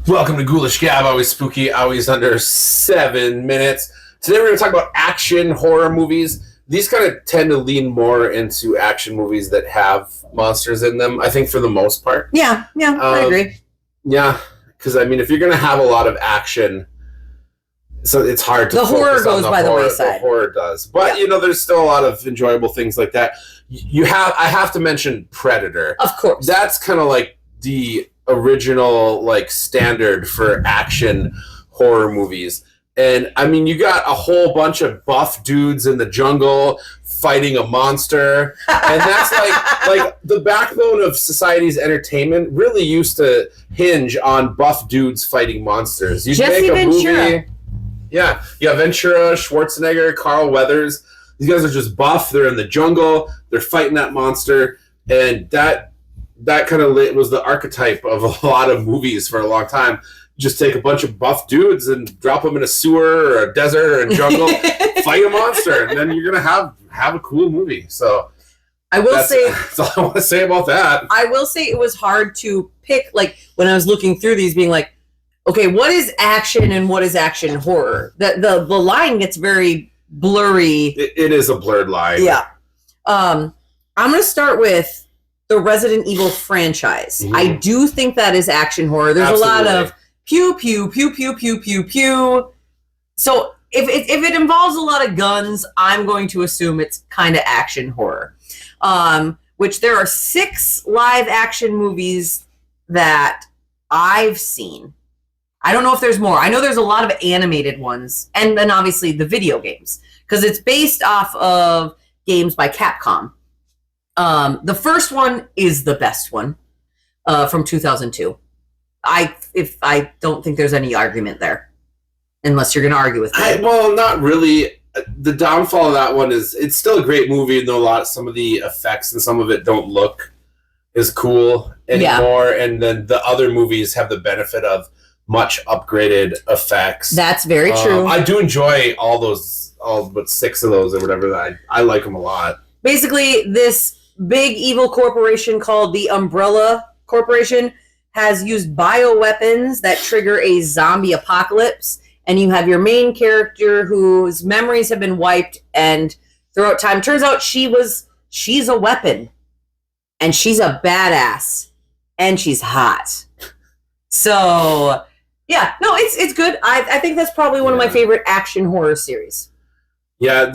Welcome to Ghoulish Gab, always spooky, always under 7 minutes. Today we're going to talk about action horror movies. These kind of tend to lean more into action movies that have monsters in them, I think, for the most part. Yeah, I agree. Yeah, because, I mean, if you're going to have a lot of action, so it's hard to The horror goes by the wayside. The horror does. But, you know, there's still a lot of enjoyable things like that. I have to mention Predator. Of course. That's kind of like the original standard for action horror movies. And I mean, you got a whole bunch of buff dudes in the jungle fighting a monster, and that's like the backbone of society's entertainment really used to hinge on buff dudes fighting monsters. You Jesse make a Ventura. movie, yeah, you have Ventura, Schwarzenegger, Carl Weathers. These guys are just buff. They're in the jungle. They're fighting that monster, and that kind of was the archetype of a lot of movies for a long time. Just take a bunch of buff dudes and drop them in a sewer or a desert or a jungle, fight a monster, and then you're gonna have a cool movie. So I will say that's all I want to say about that. I will say it was hard to pick, like, when I was looking through these, being like, okay, what is action and what is action horror? The line gets very blurry. It is a blurred line. Yeah. I'm gonna start with the Resident Evil franchise. Mm-hmm. I do think that is action horror. There's Absolutely. a lot of pew, pew, pew, pew, pew, pew, pew. So if it involves a lot of guns, I'm going to assume it's kind of action horror. Which there are 6 live action movies that I've seen. I don't know if there's more. I know there's a lot of animated ones. And then obviously the video games. Because it's based off of games by Capcom. The first one is the best one from 2002. I don't think there's any argument there, unless you're going to argue with me. Well, not really. The downfall of that one is it's still a great movie, and some of the effects and some of it don't look as cool anymore. Yeah. And then the other movies have the benefit of much upgraded effects. That's very true. I do enjoy all but 6 of those or whatever. I like them a lot. Basically, this big evil corporation called the Umbrella Corporation has used bioweapons that trigger a zombie apocalypse, and you have your main character whose memories have been wiped, and throughout time, turns out she's a weapon, and she's a badass, and she's hot. So, yeah, no, it's good. I think that's probably one of my favorite action horror series. Yeah,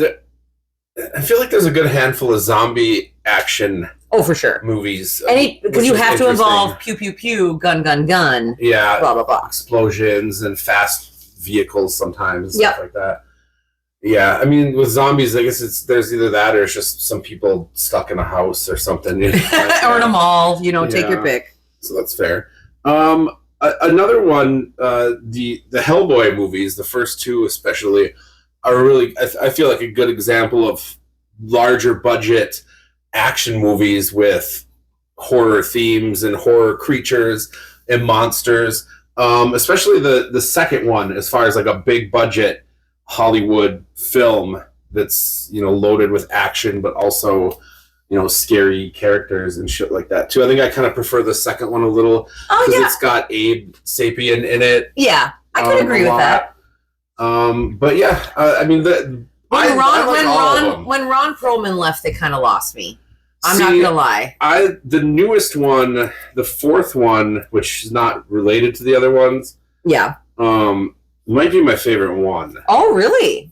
I feel like there's a good handful of zombie action. Oh, for sure. Movies. Because you have to involve pew, pew, pew, gun, gun, gun. Yeah. Blah, blah, blah. Explosions and fast vehicles sometimes. And yep. Stuff like that. Yeah. I mean, with zombies, I guess there's either that or it's just some people stuck in a house or something. Or in a mall, take your pick. So that's fair. Another one, the Hellboy movies, the first 2 especially, are really, I feel like, a good example of larger budget action movies with horror themes and horror creatures and monsters, especially the second one, as far as like a big budget Hollywood film that's loaded with action but also scary characters and shit like that too. I think I kind of prefer the second one a little because it's got Abe Sapien in it. Yeah, I could agree with that. But yeah, I mean when Ron Perlman left, they kind of lost me. I'm not gonna lie. The newest one, the 4th one, which is not related to the other ones. Yeah. Might be my favorite one. Oh, really?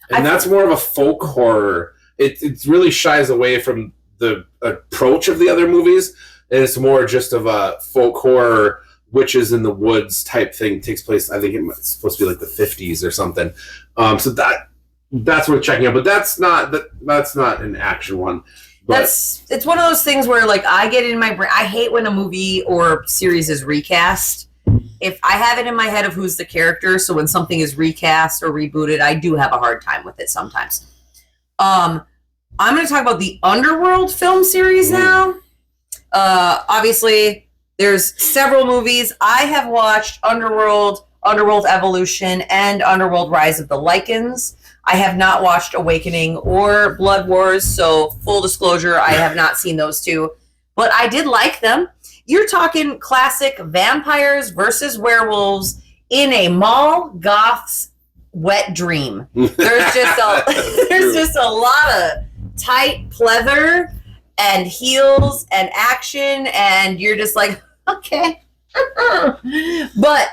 And that's more of a folk horror. It really shies away from the approach of the other movies, and it's more just of a folk horror, witches in the woods type thing. It takes place, I think it's supposed to be like the 50s or something. So that's worth checking out, but that's not an action one. But it's one of those things where, like, I get in my brain. I hate when a movie or series is recast. If I have it in my head of who's the character, so when something is recast or rebooted, I do have a hard time with it sometimes. I'm going to talk about the Underworld film series now. Obviously, there's several movies. I have watched Underworld Evolution, and Underworld Rise of the Lycans. I have not watched Awakening or Blood Wars, so full disclosure, I have not seen those 2. But I did like them. you're talking classic vampires versus werewolves in a mall goth's wet dream. There's just a lot of tight pleather and heels and action, and you're just like, okay. But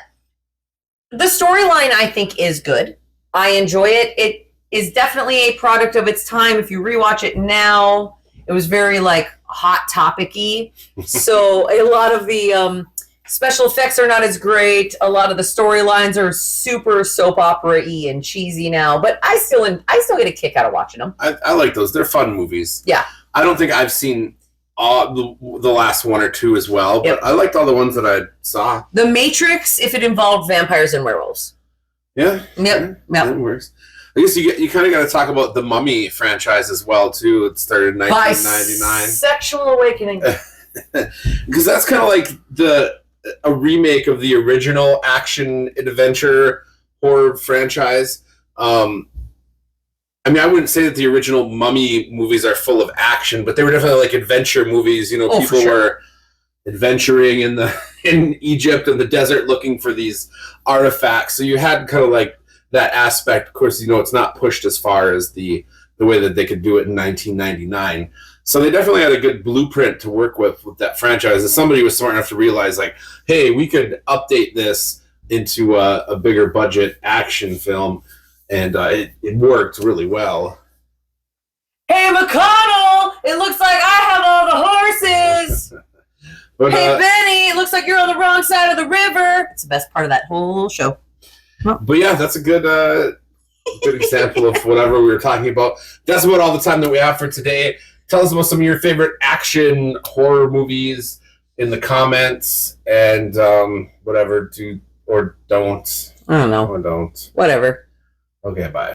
the storyline, I think, is good. I enjoy it. It is definitely a product of its time. If you rewatch it now, it was very like hot topic-y. So a lot of the special effects are not as great. A lot of the storylines are super soap opera-y and cheesy now. But I still get a kick out of watching them. I like those. They're fun movies. Yeah. I don't think I've seen the last one or two as well, but I liked all the ones that I saw. The Matrix, if it involved vampires and werewolves. Yeah. Yep. That works. I guess you kind of got to talk about the Mummy franchise as well too. It started in 1999. Sexual awakening. Because that's kind of like a remake of the original action adventure horror franchise. I mean, I wouldn't say that the original Mummy movies are full of action, but they were definitely like adventure movies. You know, people were adventuring in Egypt and the desert looking for these artifacts. So you had kind of like that aspect. Of course, you know, it's not pushed as far as the way that they could do it in 1999. So they definitely had a good blueprint to work with that franchise. And somebody was smart enough to realize, like, hey, we could update this into a bigger budget action film. And it worked really well. Hey, McConnell! It looks like I have all the horses! But, hey, Benny! It looks like you're on the wrong side of the river! It's the best part of that whole show. But yeah, that's a good example of whatever we were talking about. That's about all the time that we have for today. Tell us about some of your favorite action horror movies in the comments, and whatever, do or don't. I don't know. Or don't. Whatever. Okay, bye.